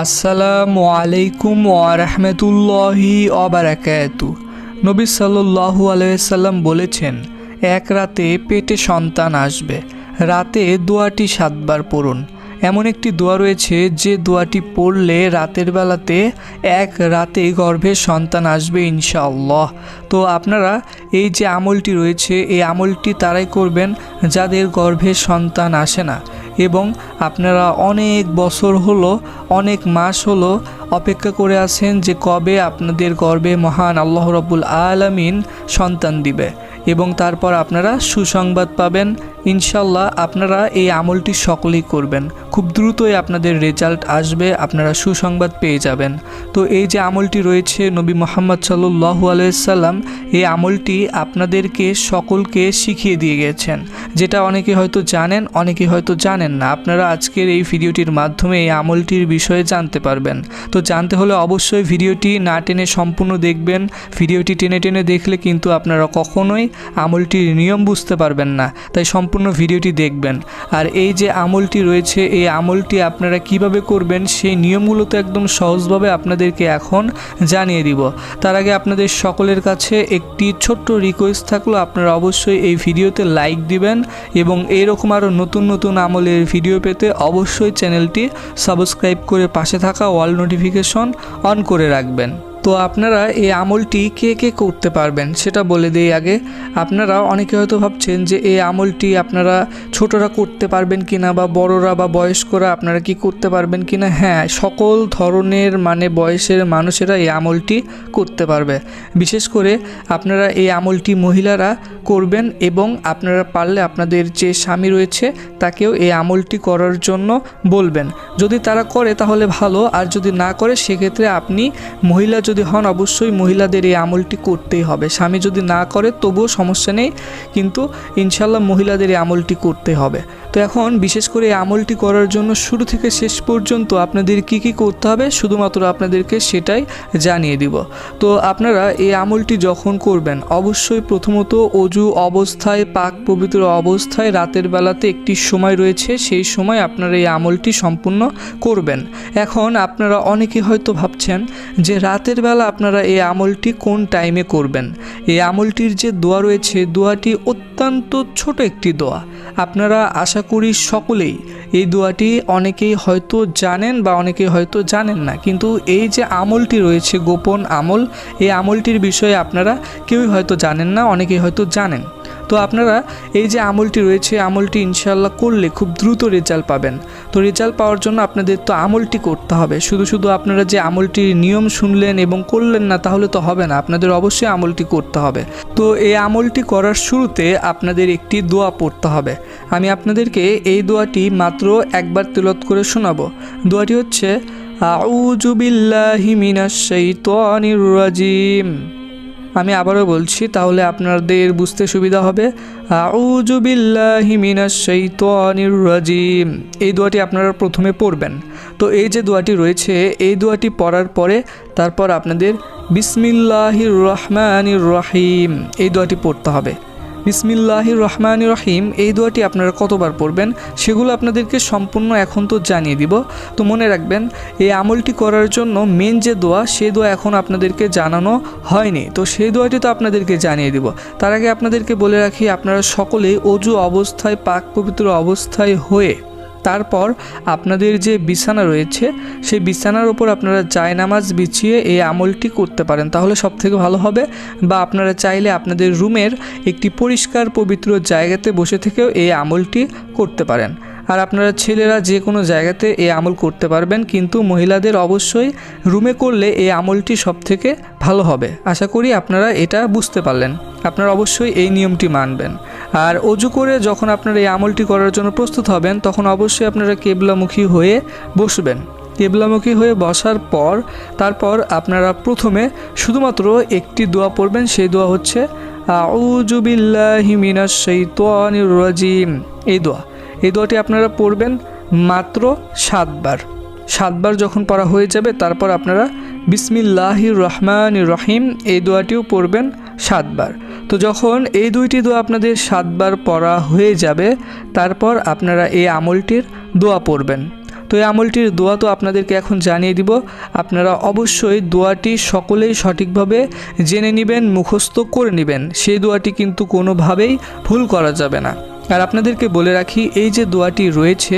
আসসালামু আলাইকুম ওয়া রাহমাতুল্লাহি ওয়া বারাকাতুহু। নবী সাল্লাল্লাহু আলাইহি সাল্লাম বলেছেন, এক রাতে পেটে সন্তান আসবে, রাতে দোয়াটি 7 বার পড়ুন। এমন একটি দোয়া রয়েছে যে দোয়াটি পড়লে রাতের বেলাতে এক রাতে গর্ভে সন্তান আসবে ইনশাআল্লাহ। তো আপনারা এই যে আমলটি রয়েছে এই আমলটি তারাই করবেন যাদের গর্ভে সন্তান আসে না এবং আপনারা অনেক বছর হলো, অনেক মাস হলো অপেক্ষা করে আছেন যে কবে আপনাদের গর্ভে মহান আল্লাহ রাব্বুল আলামিন সন্তান দিবে এবং তারপর আপনারা সুসংবাদ পাবেন ইনশাল্লাহ। আপনারা এই আমলটি সকলেই করবেন, খুব দ্রুতই আপনাদের রেজাল্ট আসবে, আপনারা সুসংবাদ পেয়ে যাবেন। তো এই যে আমলটি রয়েছে নবী মুহাম্মদ সাল্লাল্লাহু আলাইহি সাল্লাম এই আমলটি আপনাদেরকে সকলকে শিখিয়ে দিয়ে গেছেন, যেটা অনেকে হয়তো জানেন, অনেকে হয়তো জানেন না। আপনারা আজকের এই ভিডিওটির মাধ্যমে এই আমলটির বিষয়ে জানতে পারবেন। তো জানতে হলে অবশ্যই ভিডিওটি না টেনে সম্পূর্ণ দেখবেন। ভিডিওটি টেনে টেনে দেখলে কিন্তু আপনারা কখনোই আমলটির নিয়ম বুঝতে পারবেন না, তাই সম্পূর্ণ ভিডিওটি দেখবেন। আর এই যে আমলটি রয়েছে এই আমলটি আপনারা কিভাবে করবেন সেই নিয়মগুলো তো একদম সহজভাবে আপনাদেরকে এখন জানিয়ে দিব। তার আগে আপনাদের সকলের কাছে একটি ছোট্ট রিকোয়েস্ট থাকলো, আপনারা অবশ্যই এই ভিডিওতে লাইক দিবেন এবং এইরকম আরও নতুন নতুন আমলের ভিডিও পেতে অবশ্যই চ্যানেলটি সাবস্ক্রাইব করে পাশে থাকা অল নোটিফিকেশন অন করে রাখবেন। তো আপনারা এই আমলটি কে কে করতে পারবেন সেটা বলে দিই আগে। আপনারা অনেকে হয়তো ভাবছেন যে এই আমলটি আপনারা ছোটরা করতে পারবেন কিনা বা বড়রা বা বয়স্করা আপনারা কি করতে পারবেন কিনা। হ্যাঁ, সকল ধরনের বয়সের মানুষেরা এই আমলটি করতে পারবে। বিশেষ করে আপনারা এই আমলটি মহিলারা করবেন এবং আপনারা পারলে আপনাদের যে স্বামী রয়েছে তাকেও এই আমলটি করার জন্য বলবেন। যদি তারা করে তাহলে ভালো, আর যদি না করে সেক্ষেত্রে আপনি মহিলা যদি হন অবশ্যই মহিলাদের এই আমলটি করতেই হবে। স্বামী যদি না করে তবুও সমস্যা নেই, কিন্তু ইনশাল্লাহ মহিলাদের এই আমলটি করতে হবে। তো এখন বিশেষ করে এই আমলটি করার জন্য শুরু থেকে শেষ পর্যন্ত আপনাদের কি কি করতে হবে শুধুমাত্র আপনাদেরকে সেটাই জানিয়ে দিব। তো আপনারা এই আমলটি যখন করবেন অবশ্যই প্রথমত অজু অবস্থায়, পাক পবিত্র অবস্থায় রাতের বেলাতে একটি সময় রয়েছে, সেই সময় আপনারা এই আমলটি সম্পূর্ণ করবেন। এখন আপনারা অনেকে হয়তো ভাবছেন যে রাতের বেলা আপনারা এই আমলটি কোন টাইমে করবেন। এই আমলটির যে দোয়া রয়েছে দোয়াটি অত্যন্ত ছোট একটি দোয়া। আপনারা আশা করি সকলেই এই দোয়াটি অনেকেই হয়তো জানেন বা অনেকেই হয়তো জানেন না, কিন্তু এই যে আমলটি রয়েছে গোপন আমল, এই আমলটির বিষয়ে আপনারা কেউই হয়তো জানেন না, অনেকেই হয়তো জানেন। তো আপনারা এই যে আমলটি রয়েছে আমলটি ইনশাল্লাহ করলে খুব দ্রুত রেজাল্ট পাবেন। তো রেজাল্ট পাওয়ার জন্য আপনাদের তো আমলটি করতে হবে। শুধু শুধু আপনারা যে আমলটির নিয়ম শুনলেন এবং করলেন না তাহলে তো হবে না, আপনাদের অবশ্যই আমলটি করতে হবে। তো এই আমলটি করার শুরুতে আপনাদের একটি দোয়া পড়তে হবে। আমি আপনাদেরকে এই দোয়াটি মাত্র একবার তেলাওয়াত করে শোনাবো। দোয়াটি হচ্ছে আউযু বিল্লাহি মিনাশ শাইতানির রাজিম। আমি আবারও বলছি তাহলে আপনাদের বুঝতে সুবিধা হবে। আউযু বিল্লাহি মিনাশ শাইতানির রাজিম। এই দোয়াটি আপনারা প্রথমে পড়বেন। তো এই যে দোয়াটি রয়েছে এই দোয়াটি পড়ার পরে তারপর আপনাদের বিসমিল্লাহির রহমানির রহিম এই দোয়াটি পড়তে হবে। বিসমিল্লাহির রহমানির রহিম এই দোয়াটি আপনারা কতবার পড়বেন সেগুলো আপনাদেরকে সম্পূর্ণ এখন তো জানিয়ে দিব। তো মনে রাখবেন এই আমলটি করার জন্য মেন যে দোয়া সেই দোয়া এখন আপনাদেরকে জানানো হয়নি, তো সেই দোয়াটি তো আপনাদেরকে জানিয়ে দিব। তার আগে আপনাদেরকে বলে রাখি আপনারা সকলেই অজু অবস্থায় পাক পবিত্র অবস্থায় হয়ে তারপর আপনাদের যে বিছানা রয়েছে সেই বিছানার উপর আপনারা জায়নামাজ বিছিয়ে এই আমলটি করতে পারেন, তাহলে সবথেকে ভালো হবে। বা আপনারা চাইলে আপনাদের রুমের একটি পরিষ্কার পবিত্র জায়গাতে বসে থেকেও এই আমলটি করতে পারেন। আর আপনারা ছেলেরা যে কোনো জায়গাতে এই আমল করতে পারবেন, কিন্তু মহিলাদের অবশ্যই রুমে করলে এই আমলটি সবথেকে ভালো হবে। আশা করি আপনারা এটা বুঝতে পারলেন। আপনারা অবশ্যই এই নিয়মটি মানবেন। আর অজু করে যখন আপনারা এই আমলটি করার জন্য প্রস্তুত হবেন তখন অবশ্যই আপনারা কিবলামুখী হয়ে বসবেন। কিবলামুখী হয়ে বসার পর তারপর আপনারা প্রথমে শুধুমাত্র একটি দোয়া পড়বেন, সেই দোয়া হচ্ছে আউযু বিল্লাহি মিনাশ শাইতানির রাজিম। এই দোয়াটি আপনারা পড়বেন মাত্র 7 বার। 7 বার যখন পড়া হয়ে যাবে তারপর আপনারা বিসমিল্লাহির রহমানির রহিম এই দোয়াটিও পড়বেন 7 বার। তো যখন এই দুইটি দোয়া আপনাদের 7 বার পড়া হয়ে যাবে তারপর আপনারা এই আমলটির দোয়া পড়বেন। তো এই আমলটির দোয়া তো আপনাদেরকে এখন জানিয়ে দিব। আপনারা অবশ্যই দোয়াটি সকলেই সঠিকভাবে জেনে নেবেন, মুখস্থ করে নেবেন। সেই দোয়াটি কিন্তু কোনোভাবেই ভুল করা যাবে না। আর আপনাদেরকে বলে রাখি, এই যে দোয়াটি রয়েছে,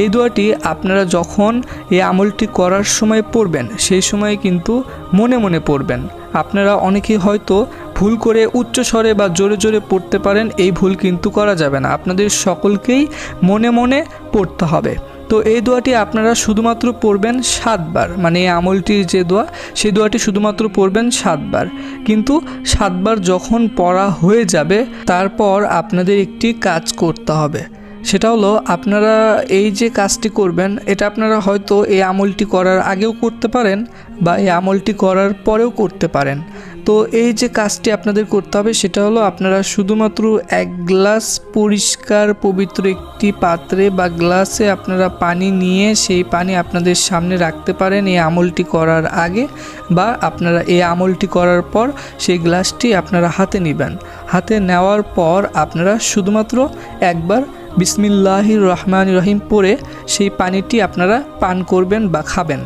এই দোয়াটি আপনারা যখন এই আমলটি করার সময় পড়বেন, সেই সময় কিন্তু মনে মনে পড়বেন। আপনারা অনেকেই হয়তো ভুল করে উচ্চ স্বরে বা জোরে জোরে পড়তে পারেন, এই ভুল কিন্তু করা যাবে না। আপনাদের সকলকেই মনে মনে পড়তে হবে। তো এই দোয়াটি আপনারা শুধুমাত্র পড়বেন 7 বার, মানে এই আমলটির যে দোয়া, সেই দোয়াটি শুধুমাত্র পড়বেন 7 বার। কিন্তু 7 বার যখন পড়া হয়ে যাবে, তারপর আপনাদের একটি কাজ করতে হবে। সেটা হলো, আপনারা এই যে কাজটি করবেন, এটা আপনারা হয়তো এই আমলটি করার আগেও করতে পারেন বা এই আমলটি করার পরেও করতে পারেন। তো এই যে কাজটি আপনাদের করতে হবে, সেটা হলো আপনারা শুধুমাত্র 1 গ্লাস পরিষ্কার পবিত্র একটি পাত্রে বা গ্লাসে আপনারা পানি নিয়ে সেই পানি আপনাদের সামনে রাখতে পারেন এই আমলটি করার আগে, বা আপনারা এই আমলটি করার পর সেই গ্লাসটি আপনারা হাতে নেবেন। হাতে নেওয়ার পর আপনারা শুধুমাত্র একবার বিসমিল্লাহির রহমানির রহিম পড়ে সেই পানিটি আপনারা পান করবেন বা খাবেন।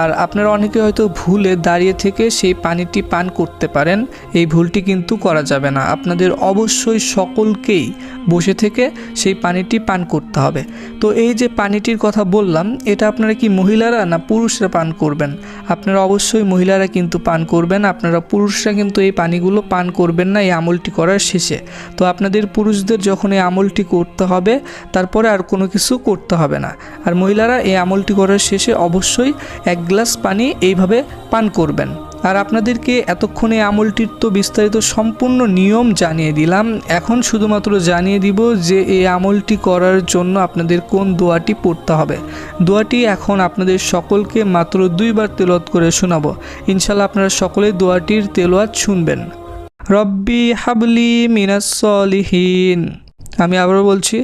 আর আপনারা অনেকে হয়তো ভুলে দাঁড়িয়ে থেকে সেই পানিটি পান করতে পারেন, এই ভুলটি কিন্তু করা যাবে না। আপনাদের অবশ্যই সকলকেই বসে থেকে সেই পানিটি পান করতে হবে। তো এই যে পানিটির কথা বললাম, এটা আপনারা কি মহিলারা না পুরুষরা পান করবেন? আপনারা অবশ্যই মহিলারা কিন্তু পান করবেন। আপনারা পুরুষরা কিন্তু এই পানিগুলো পান করবেন না এই আমলটি করার শেষে। তো আপনাদের পুরুষদের যখন এই আমলটি করতে হবে, তারপরে আর কোনো কিছু করতে হবে না। আর মহিলারা এই আমলটি করার শেষে অবশ্যই 1 গ্লাস পানি এইভাবে পান করবেন। আর আপনাদেরকে এতক্ষণে আমলটির তো বিস্তারিত সম্পূর্ণ নিয়ম জানিয়ে দিলাম। এখন শুধুমাত্র জানিয়ে দিব যে এই আমলটি করার জন্য আপনাদের কোন দোয়াটি পড়তে হবে। দোয়াটি এখন আপনাদের সকলকে মাত্র 2 বার তেলাওয়াত করে শোনাবো। ইনশাআল্লাহ আপনারা সকলেই দোয়াটির তেলাওয়াত শুনবেন। রব্বি হাবলি মিনাস সলিহিন। আমি আবারও বলছি,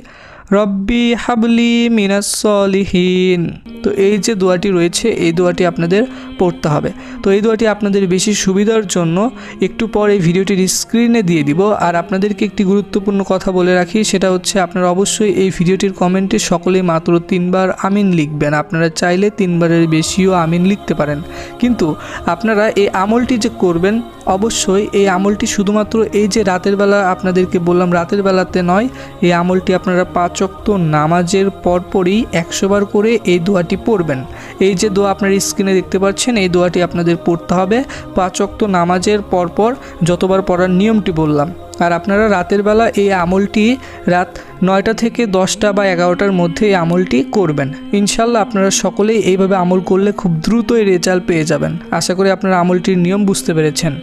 রব্বি হাবলি মিনাস সলিহিন। তো এই যে দোয়াটি রয়েছে, এই দোয়াটি আপনাদের পড়তে হবে। তো এই দোয়াটি আপনাদের বেশি সুবিধার জন্য একটু পরে ভিডিওটির স্ক্রিনে দিয়ে দিব। আর আপনাদেরকে একটি গুরুত্বপূর্ণ কথা বলে রাখি, সেটা হচ্ছে আপনারা অবশ্যই এই ভিডিওটির কমেন্টে সকলেই মাত্র 3 বার আমিন লিখবেন। আপনারা চাইলে 3 বারের বেশিও আমিন লিখতে পারেন, কিন্তু আপনারা এই আমলটি যে করবেন, অবশ্যই এই আমলটি শুধুমাত্র এই যে রাতের বেলা আপনাদেরকে বললাম, রাতের বেলাতে নয়। এই আমলটি আপনারা 5 ওয়াক্ত নামাজের পরপরই 100 বার করে এই দোয়াটি পড়বেন। এই যে দোয়া আপনার স্ক্রিনে দেখতে পাচ্ছেন, এই দোয়াটি আপনাদের পড়তে হবে 5 ওয়াক্ত নামাজের পরপর যতবার পড়ার নিয়মটি বললাম। আর আপনারা রাতের বেলা এই আমলটি রাত 9টা থেকে 10টা বা 11টার মধ্যে এই আমলটি করবেন। ইনশাল্লাহ আপনারা সকলেই এইভাবে আমল করলে খুব দ্রুতই রেজাল্ট পেয়ে যাবেন। আশা করি আপনারা আমলটির নিয়ম বুঝতে পেরেছেন।